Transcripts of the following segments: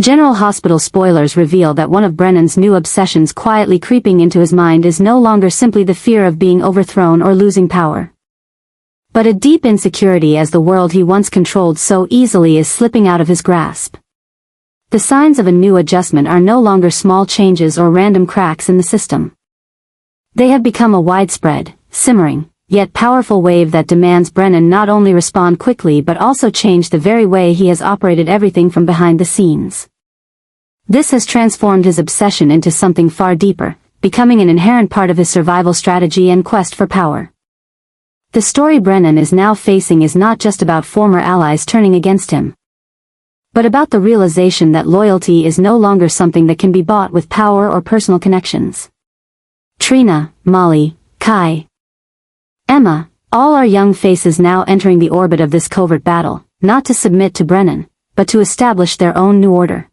General Hospital spoilers reveal that one of Brennan's new obsessions quietly creeping into his mind is no longer simply the fear of being overthrown or losing power, but a deep insecurity as the world he once controlled so easily is slipping out of his grasp. The signs of a new adjustment are no longer small changes or random cracks in the system. They have become a widespread, simmering, yet powerful wave that demands Brennan not only respond quickly but also change the very way he has operated everything from behind the scenes. This has transformed his obsession into something far deeper, becoming an inherent part of his survival strategy and quest for power. The story Brennan is now facing is not just about former allies turning against him, but about the realization that loyalty is no longer something that can be bought with power or personal connections. Trina, Molly, Kai, Emma, all are young faces now entering the orbit of this covert battle, not to submit to Brennan, but to establish their own new order.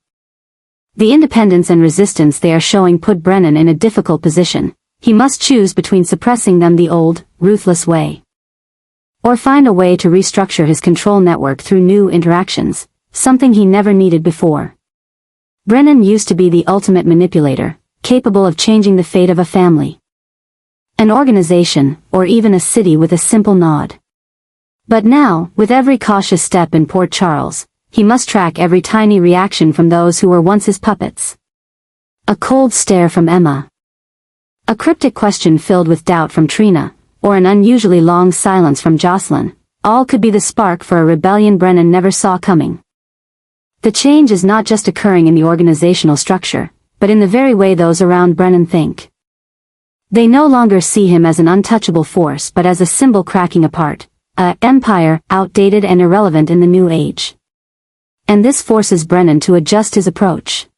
The independence and resistance they are showing put Brennan in a difficult position. He must choose between suppressing them the old, ruthless way, or find a way to restructure his control network through new interactions, something he never needed before. Brennan used to be the ultimate manipulator, capable of changing the fate of a family, an organization, or even a city with a simple nod. But now, with every cautious step in Port Charles, he must track every tiny reaction from those who were once his puppets. A cold stare from Emma, a cryptic question filled with doubt from Trina, or an unusually long silence from Jocelyn, all could be the spark for a rebellion Brennan never saw coming. The change is not just occurring in the organizational structure, but in the very way those around Brennan think. They no longer see him as an untouchable force but as a symbol cracking apart, a empire outdated and irrelevant in the new age. And this forces Brennan to adjust his approach,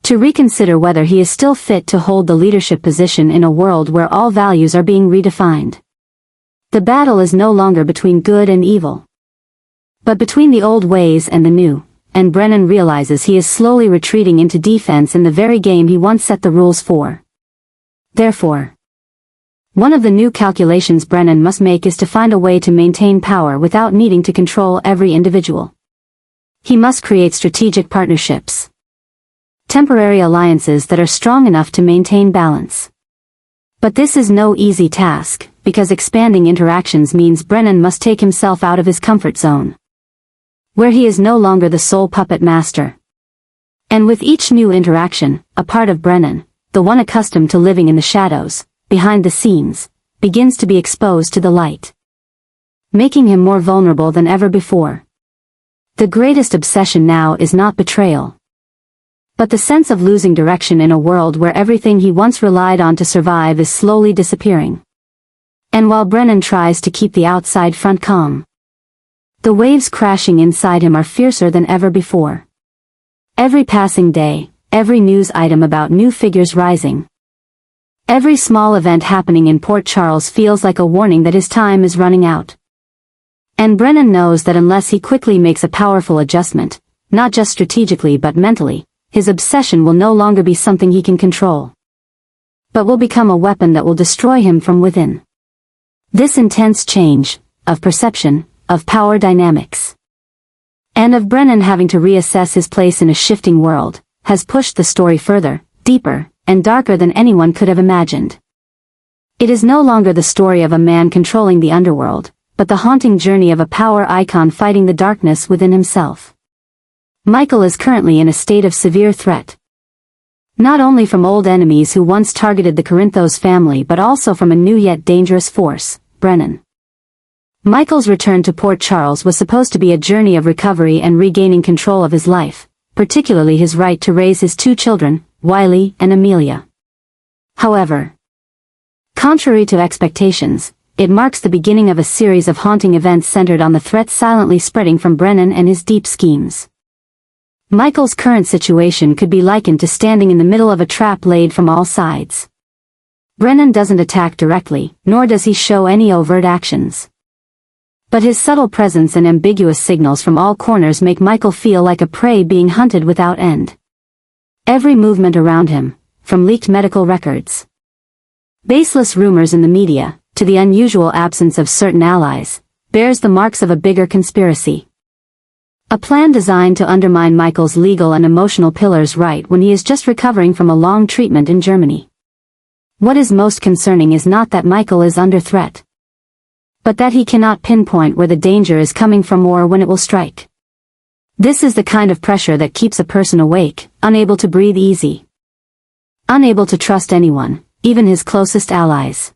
to reconsider whether he is still fit to hold the leadership position in a world where all values are being redefined. The battle is no longer between good and evil, but between the old ways and the new, and Brennan realizes he is slowly retreating into defense in the very game he once set the rules for. Therefore, one of the new calculations Brennan must make is to find a way to maintain power without needing to control every individual. He must create strategic partnerships, temporary alliances that are strong enough to maintain balance. But this is no easy task, because expanding interactions means Brennan must take himself out of his comfort zone, where he is no longer the sole puppet master. And with each new interaction, a part of Brennan, the one accustomed to living in the shadows, behind the scenes, begins to be exposed to the light, making him more vulnerable than ever before. The greatest obsession now is not betrayal, but the sense of losing direction in a world where everything he once relied on to survive is slowly disappearing. And while Brennan tries to keep the outside front calm, the waves crashing inside him are fiercer than ever before. Every passing day, every news item about new figures rising, every small event happening in Port Charles feels like a warning that his time is running out. And Brennan knows that unless he quickly makes a powerful adjustment, not just strategically but mentally, his obsession will no longer be something he can control, but will become a weapon that will destroy him from within. This intense change, of perception, of power dynamics, and of Brennan having to reassess his place in a shifting world, has pushed the story further, deeper, and darker than anyone could have imagined. It is no longer the story of a man controlling the underworld, but the haunting journey of a power icon fighting the darkness within himself. Michael is currently in a state of severe threat, not only from old enemies who once targeted the Corinthos family but also from a new yet dangerous force, Brennan. Michael's return to Port Charles was supposed to be a journey of recovery and regaining control of his life, particularly his right to raise his two children, Wiley and Amelia. However, contrary to expectations, it marks the beginning of a series of haunting events centered on the threats silently spreading from Brennan and his deep schemes. Michael's current situation could be likened to standing in the middle of a trap laid from all sides. Brennan doesn't attack directly, nor does he show any overt actions, but his subtle presence and ambiguous signals from all corners make Michael feel like a prey being hunted without end. Every movement around him, from leaked medical records, baseless rumors in the media, to the unusual absence of certain allies, bears the marks of a bigger conspiracy. A plan designed to undermine Michael's legal and emotional pillars right when he is just recovering from a long treatment in Germany. What is most concerning is not that Michael is under threat, but that he cannot pinpoint where the danger is coming from or when it will strike. This is the kind of pressure that keeps a person awake, unable to breathe easy, unable to trust anyone, even his closest allies.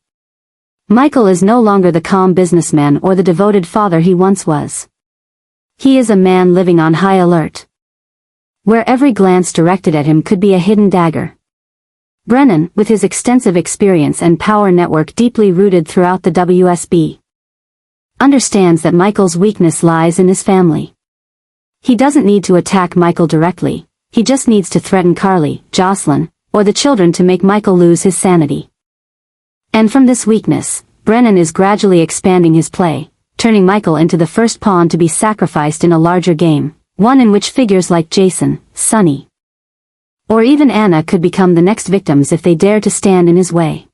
Michael is no longer the calm businessman or the devoted father he once was. He is a man living on high alert, where every glance directed at him could be a hidden dagger. Brennan, with his extensive experience and power network deeply rooted throughout the WSB, understands that Michael's weakness lies in his family. He doesn't need to attack Michael directly, he just needs to threaten Carly, Jocelyn, or the children to make Michael lose his sanity. And from this weakness, Brennan is gradually expanding his play, turning Michael into the first pawn to be sacrificed in a larger game, one in which figures like Jason, Sonny, or even Anna could become the next victims if they dare to stand in his way.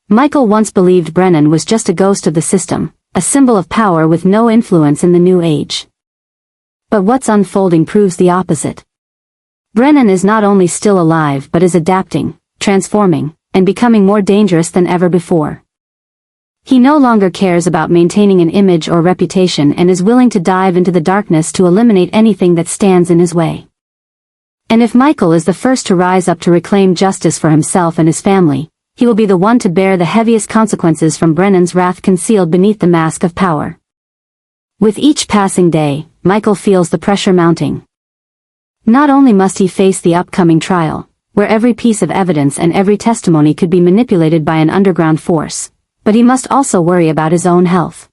Michael once believed Brennan was just a ghost of the system, a symbol of power with no influence in the new age. But what's unfolding proves the opposite. Brennan is not only still alive but is adapting, transforming, and becoming more dangerous than ever before. He no longer cares about maintaining an image or reputation and is willing to dive into the darkness to eliminate anything that stands in his way. And if Michael is the first to rise up to reclaim justice for himself and his family, he will be the one to bear the heaviest consequences from Brennan's wrath concealed beneath the mask of power. With each passing day, Michael feels the pressure mounting. Not only must he face the upcoming trial, where every piece of evidence and every testimony could be manipulated by an underground force, but he must also worry about his own health.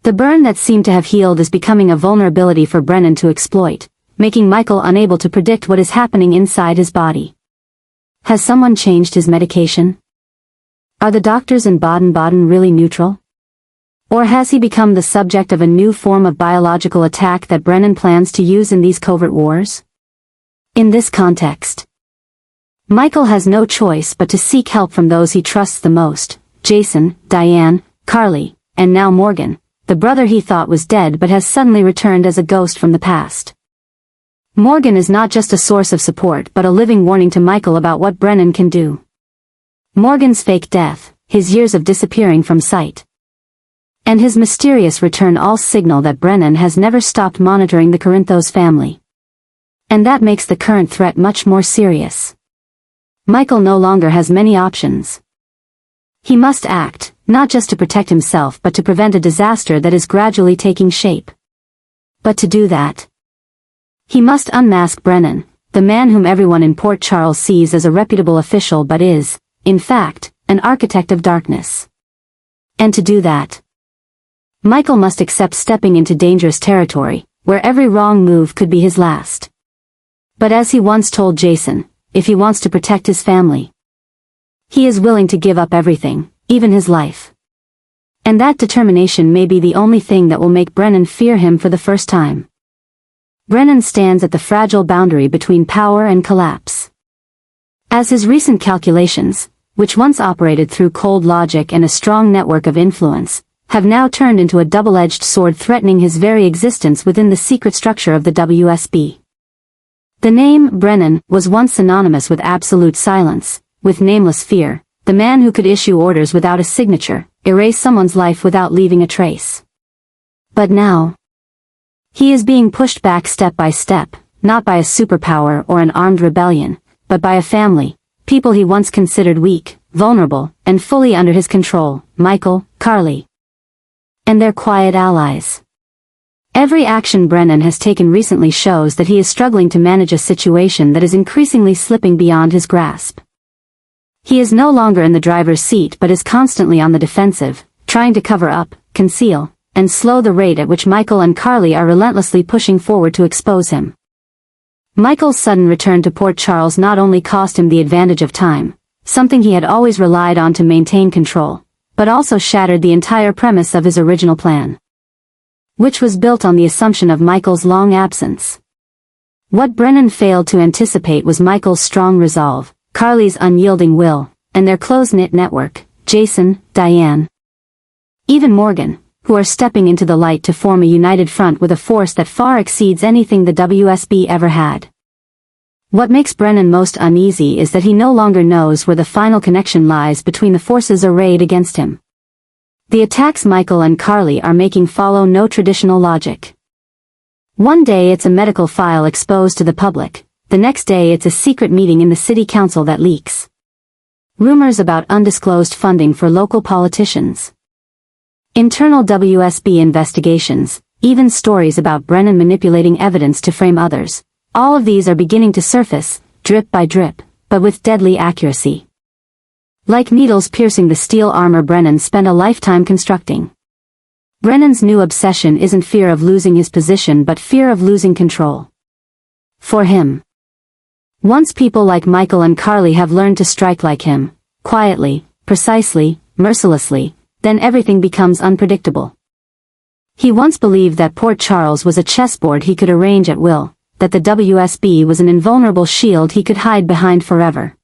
The burn that seemed to have healed is becoming a vulnerability for Brennan to exploit, making Michael unable to predict what is happening inside his body. Has someone changed his medication? Are the doctors in Baden-Baden really neutral? Or has he become the subject of a new form of biological attack that Brennan plans to use in these covert wars? In this context, Michael has no choice but to seek help from those he trusts the most: Jason, Diane, Carly, and now Morgan, the brother he thought was dead but has suddenly returned as a ghost from the past. Morgan is not just a source of support but a living warning to Michael about what Brennan can do. Morgan's fake death, his years of disappearing from sight, and his mysterious return all signal that Brennan has never stopped monitoring the Corinthos family. And that makes the current threat much more serious. Michael no longer has many options. He must act, not just to protect himself but to prevent a disaster that is gradually taking shape. But to do that, he must unmask Brennan, the man whom everyone in Port Charles sees as a reputable official but is, in fact, an architect of darkness. And to do that, Michael must accept stepping into dangerous territory, where every wrong move could be his last. But as he once told Jason, if he wants to protect his family, he is willing to give up everything, even his life. And that determination may be the only thing that will make Brennan fear him for the first time. Brennan stands at the fragile boundary between power and collapse. As his recent calculations, which once operated through cold logic and a strong network of influence, have now turned into a double-edged sword threatening his very existence within the secret structure of the WSB. The name Brennan was once synonymous with absolute silence, with nameless fear, the man who could issue orders without a signature, erase someone's life without leaving a trace. But now, he is being pushed back step by step, not by a superpower or an armed rebellion, but by a family, people he once considered weak, vulnerable, and fully under his control: Michael, Carly, and their quiet allies. Every action Brennan has taken recently shows that he is struggling to manage a situation that is increasingly slipping beyond his grasp. He is no longer in the driver's seat but is constantly on the defensive, trying to cover up, conceal, and slow the rate at which Michael and Carly are relentlessly pushing forward to expose him. Michael's sudden return to Port Charles not only cost him the advantage of time, something he had always relied on to maintain control, but also shattered the entire premise of his original plan, which was built on the assumption of Michael's long absence. What Brennan failed to anticipate was Michael's strong resolve, Carly's unyielding will, and their close-knit network: Jason, Diane, even Morgan, who are stepping into the light to form a united front with a force that far exceeds anything the WSB ever had. What makes Brennan most uneasy is that he no longer knows where the final connection lies between the forces arrayed against him. The attacks Michael and Carly are making follow no traditional logic. One day it's a medical file exposed to the public, the next day it's a secret meeting in the city council that leaks. Rumors about undisclosed funding for local politicians. Internal WSB investigations, even stories about Brennan manipulating evidence to frame others. All of these are beginning to surface, drip by drip, but with deadly accuracy. Like needles piercing the steel armor Brennan spent a lifetime constructing. Brennan's new obsession isn't fear of losing his position but fear of losing control. For him. Once people like Michael and Carly have learned to strike like him, quietly, precisely, mercilessly, then everything becomes unpredictable. He once believed that Port Charles was a chessboard he could arrange at will, that the WSB was an invulnerable shield he could hide behind forever.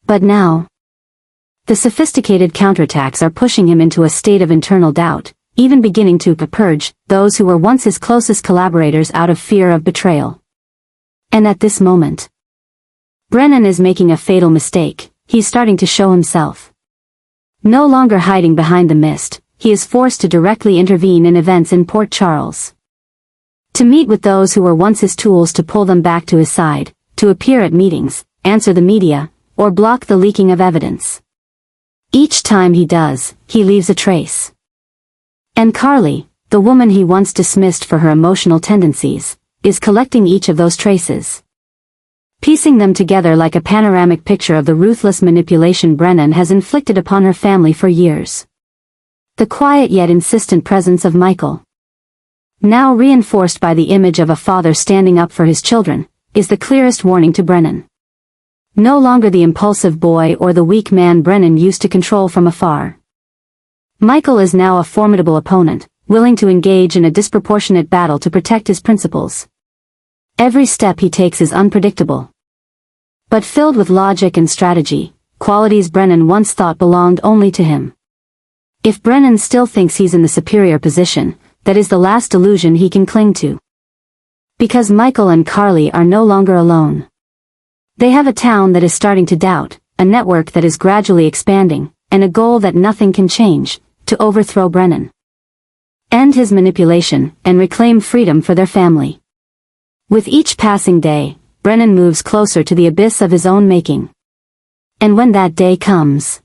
But now, the sophisticated counterattacks are pushing him into a state of internal doubt, even beginning to purge those who were once his closest collaborators out of fear of betrayal. And at this moment, Brennan is making a fatal mistake. He's starting to show himself. No longer hiding behind the mist, he is forced to directly intervene in events in Port Charles. To meet with those who were once his tools to pull them back to his side, to appear at meetings, answer the media, or block the leaking of evidence. Each time he does, he leaves a trace. And Carly, the woman he once dismissed for her emotional tendencies, is collecting each of those traces. Piecing them together like a panoramic picture of the ruthless manipulation Brennan has inflicted upon her family for years. The quiet yet insistent presence of Michael, now reinforced by the image of a father standing up for his children, is the clearest warning to Brennan. No longer the impulsive boy or the weak man Brennan used to control from afar. Michael is now a formidable opponent, willing to engage in a disproportionate battle to protect his principles. Every step he takes is unpredictable, but filled with logic and strategy, qualities Brennan once thought belonged only to him. If Brennan still thinks he's in the superior position, that is the last delusion he can cling to. Because Michael and Carly are no longer alone. They have a town that is starting to doubt, a network that is gradually expanding, and a goal that nothing can change, to overthrow Brennan. End his manipulation, and reclaim freedom for their family. With each passing day, Brennan moves closer to the abyss of his own making. And when that day comes,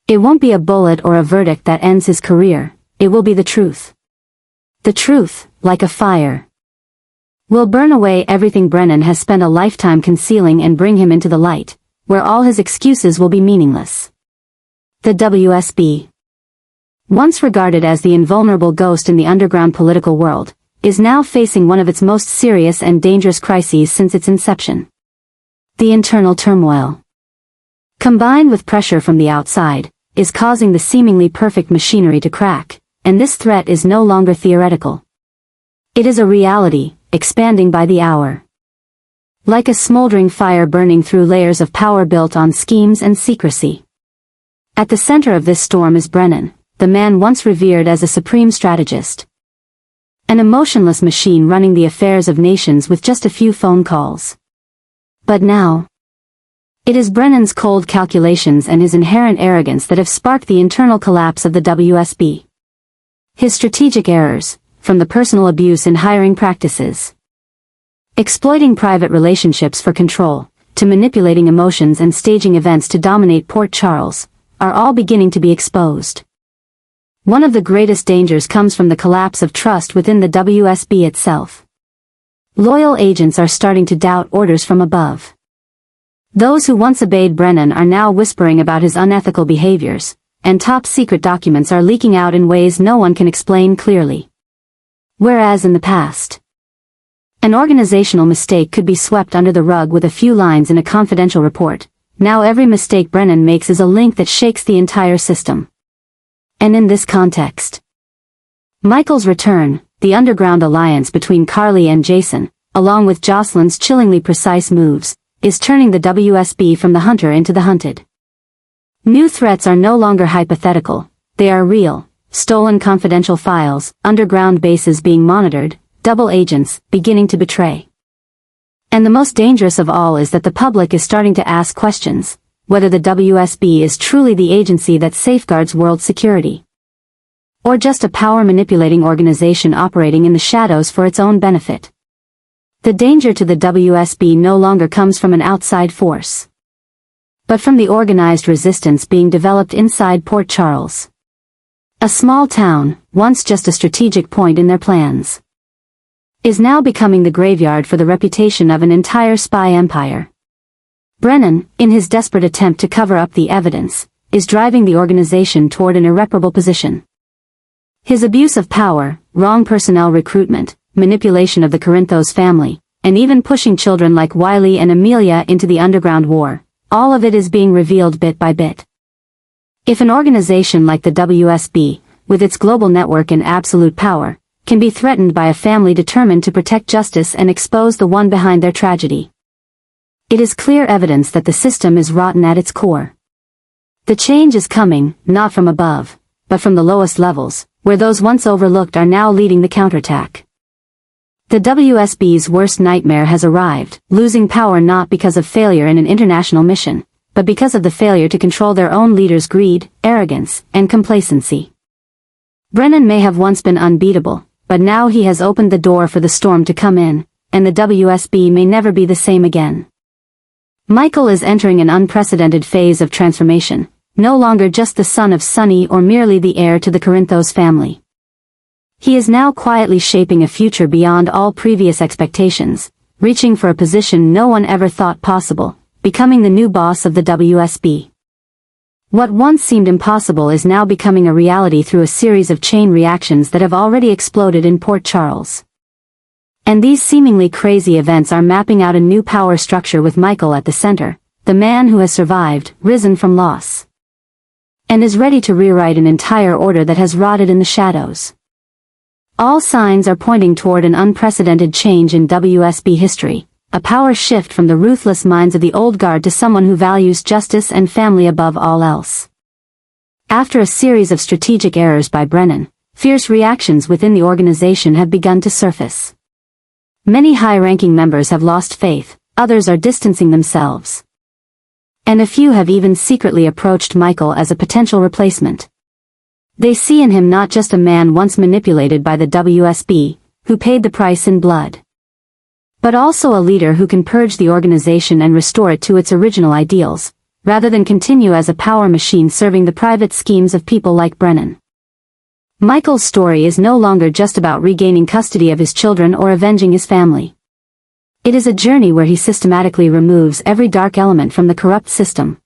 it won't be a bullet or a verdict that ends his career, it will be the truth. The truth, like a fire, will burn away everything Brennan has spent a lifetime concealing and bring him into the light, where all his excuses will be meaningless. The WSB, once regarded as the invulnerable ghost in the underground political world, is now facing one of its most serious and dangerous crises since its inception. The internal turmoil, combined with pressure from the outside, is causing the seemingly perfect machinery to crack, and this threat is no longer theoretical. It is a reality, expanding by the hour. Like a smoldering fire burning through layers of power built on schemes and secrecy. At the center of this storm is Brennan, the man once revered as a supreme strategist. An emotionless machine running the affairs of nations with just a few phone calls. But now, it is Brennan's cold calculations and his inherent arrogance that have sparked the internal collapse of the WSB. His strategic errors, from the personal abuse in hiring practices, exploiting private relationships for control, to manipulating emotions and staging events to dominate Port Charles, are all beginning to be exposed. One of the greatest dangers comes from the collapse of trust within the WSB itself. Loyal agents are starting to doubt orders from above. Those who once obeyed Brennan are now whispering about his unethical behaviors, and top-secret documents are leaking out in ways no one can explain clearly. Whereas in the past, an organizational mistake could be swept under the rug with a few lines in a confidential report, now every mistake Brennan makes is a link that shakes the entire system. And in this context, Michael's return, the underground alliance between Carly and Jason, along with Jocelyn's chillingly precise moves, is turning the WSB from the hunter into the hunted. New threats are no longer hypothetical, they are real, stolen confidential files, underground bases being monitored, double agents beginning to betray. And the most dangerous of all is that the public is starting to ask questions, whether the WSB is truly the agency that safeguards world security, or just a power-manipulating organization operating in the shadows for its own benefit. The danger to the WSB no longer comes from an outside force, but from the organized resistance being developed inside Port Charles. A small town, once just a strategic point in their plans, is now becoming the graveyard for the reputation of an entire spy empire. Brennan, in his desperate attempt to cover up the evidence, is driving the organization toward an irreparable position. His abuse of power, wrong personnel recruitment, manipulation of the Corinthos family, and even pushing children like Wiley and Amelia into the underground war, all of it is being revealed bit by bit. If an organization like the WSB, with its global network and absolute power, can be threatened by a family determined to protect justice and expose the one behind their tragedy, it is clear evidence that the system is rotten at its core. The change is coming, not from above, but from the lowest levels, where those once overlooked are now leading the counterattack. The WSB's worst nightmare has arrived, losing power not because of failure in an international mission, but because of the failure to control their own leaders' greed, arrogance, and complacency. Brennan may have once been unbeatable, but now he has opened the door for the storm to come in, and the WSB may never be the same again. Michael is entering an unprecedented phase of transformation, no longer just the son of Sonny or merely the heir to the Corinthos family. He is now quietly shaping a future beyond all previous expectations, reaching for a position no one ever thought possible, becoming the new boss of the WSB. What once seemed impossible is now becoming a reality through a series of chain reactions that have already exploded in Port Charles. And these seemingly crazy events are mapping out a new power structure with Michael at the center, the man who has survived, risen from loss, and is ready to rewrite an entire order that has rotted in the shadows. All signs are pointing toward an unprecedented change in WSB history, a power shift from the ruthless minds of the old guard to someone who values justice and family above all else. After a series of strategic errors by Brennan, fierce reactions within the organization have begun to surface. Many high-ranking members have lost faith, others are distancing themselves, and a few have even secretly approached Michael as a potential replacement. They see in him not just a man once manipulated by the WSB, who paid the price in blood, but also a leader who can purge the organization and restore it to its original ideals, rather than continue as a power machine serving the private schemes of people like Brennan. Michael's story is no longer just about regaining custody of his children or avenging his family. It is a journey where he systematically removes every dark element from the corrupt system.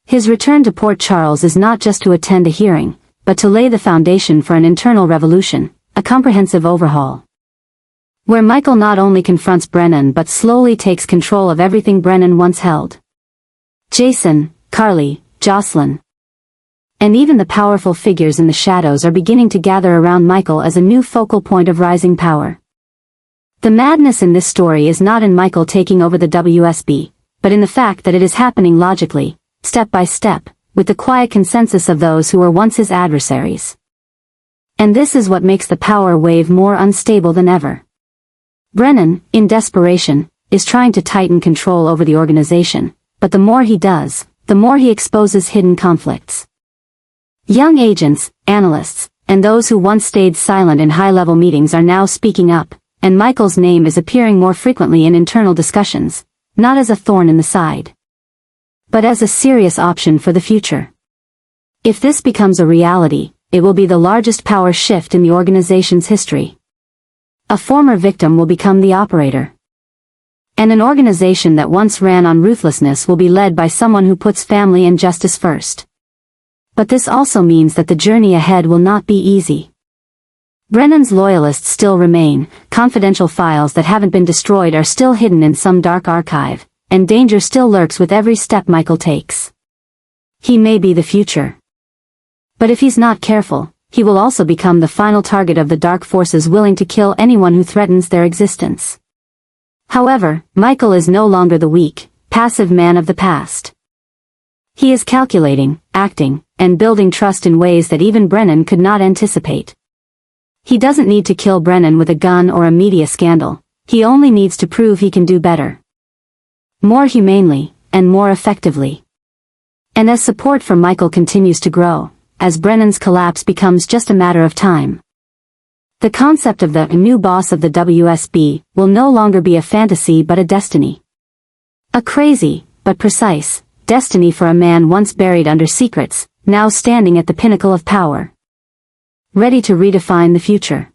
His return to Port Charles is not just to attend a hearing, but to lay the foundation for an internal revolution, a comprehensive overhaul, where Michael not only confronts Brennan but slowly takes control of everything Brennan once held. Jason, Carly, Jocelyn, and even the powerful figures in the shadows are beginning to gather around Michael as a new focal point of rising power. The madness in this story is not in Michael taking over the WSB, but in the fact that it is happening logically, step by step, with the quiet consensus of those who were once his adversaries. And this is what makes the power wave more unstable than ever. Brennan, in desperation, is trying to tighten control over the organization, but the more he does, the more he exposes hidden conflicts. Young agents, analysts, and those who once stayed silent in high-level meetings are now speaking up, and Michael's name is appearing more frequently in internal discussions, not as a thorn in the side, but as a serious option for the future. If this becomes a reality, it will be the largest power shift in the organization's history. A former victim will become the operator, and an organization that once ran on ruthlessness will be led by someone who puts family and justice first. But this also means that the journey ahead will not be easy. Brennan's loyalists still remain, confidential files that haven't been destroyed are still hidden in some dark archive, and danger still lurks with every step Michael takes. He may be the future, but if he's not careful, he will also become the final target of the dark forces willing to kill anyone who threatens their existence. However, Michael is no longer the weak, passive man of the past. He is calculating, acting, and building trust in ways that even Brennan could not anticipate. He doesn't need to kill Brennan with a gun or a media scandal. He only needs to prove he can do better. More humanely, and more effectively. And as support for Michael continues to grow, as Brennan's collapse becomes just a matter of time, the concept of the new boss of the WSB will no longer be a fantasy but a destiny. A crazy, but precise, destiny for a man once buried under secrets, now standing at the pinnacle of power. Ready to redefine the future.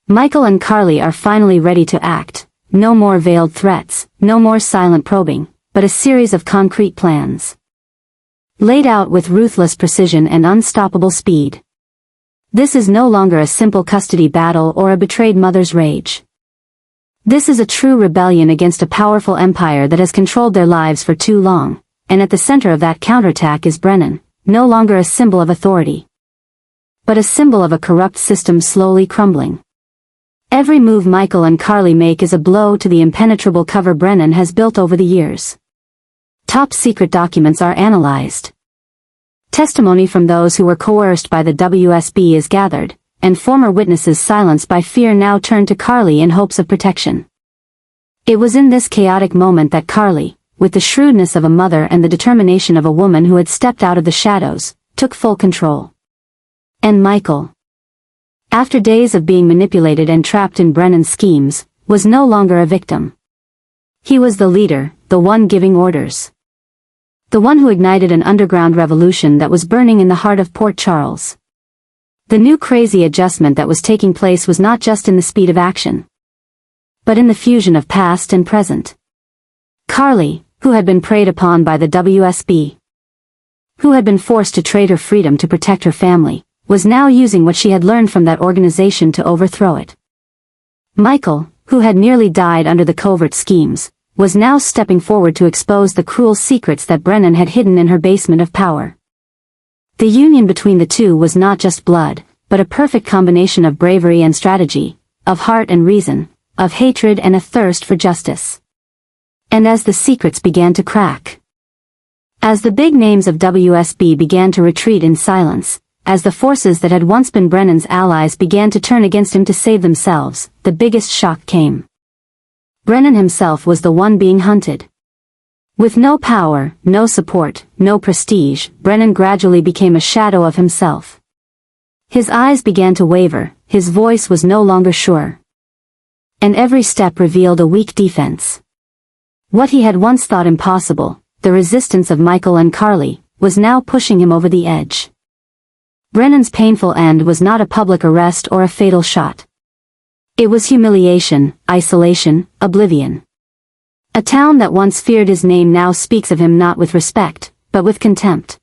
Michael and Carly are finally ready to act. No more veiled threats, no more silent probing, but a series of concrete plans. Laid out with ruthless precision and unstoppable speed. This is no longer a simple custody battle or a betrayed mother's rage. This is a true rebellion against a powerful empire that has controlled their lives for too long, and at the center of that counterattack is Brennan, no longer a symbol of authority, but a symbol of a corrupt system slowly crumbling. Every move Michael and Carly make is a blow to the impenetrable cover Brennan has built over the years. Top secret documents are analyzed. Testimony from those who were coerced by the WSB is gathered, and former witnesses silenced by fear now turn to Carly in hopes of protection. It was in this chaotic moment that Carly, with the shrewdness of a mother and the determination of a woman who had stepped out of the shadows, took full control. And Michael, after days of being manipulated and trapped in Brennan's schemes, was no longer a victim. He was the leader, the one giving orders. The one who ignited an underground revolution that was burning in the heart of Port Charles. The new crazy adjustment that was taking place was not just in the speed of action, but in the fusion of past and present. Carly, who had been preyed upon by the WSB, who had been forced to trade her freedom to protect her family, was now using what she had learned from that organization to overthrow it. Michael, who had nearly died under the covert schemes, was now stepping forward to expose the cruel secrets that Brennan had hidden in her basement of power. The union between the two was not just blood, but a perfect combination of bravery and strategy, of heart and reason, of hatred and a thirst for justice. And as the secrets began to crack, as the big names of WSB began to retreat in silence, as the forces that had once been Brennan's allies began to turn against him to save themselves, the biggest shock came. Brennan himself was the one being hunted. With no power, no support, no prestige, Brennan gradually became a shadow of himself. His eyes began to waver, his voice was no longer sure. And every step revealed a weak defense. What he had once thought impossible, the resistance of Michael and Carly, was now pushing him over the edge. Brennan's painful end was not a public arrest or a fatal shot. It was humiliation, isolation, oblivion. A town that once feared his name now speaks of him not with respect, but with contempt.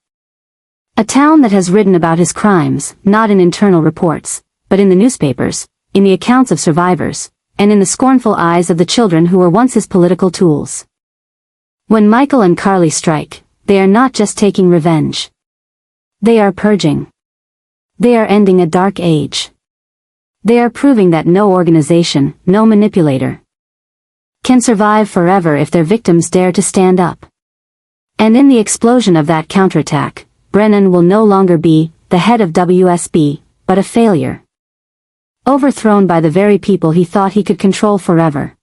A town that has written about his crimes, not in internal reports, but in the newspapers, in the accounts of survivors, and in the scornful eyes of the children who were once his political tools. When Michael and Carly strike, they are not just taking revenge. They are purging. They are ending a dark age. They are proving that no organization, no manipulator, can survive forever if their victims dare to stand up. And in the explosion of that counterattack, Brennan will no longer be the head of WSB, but a failure. Overthrown by the very people he thought he could control forever.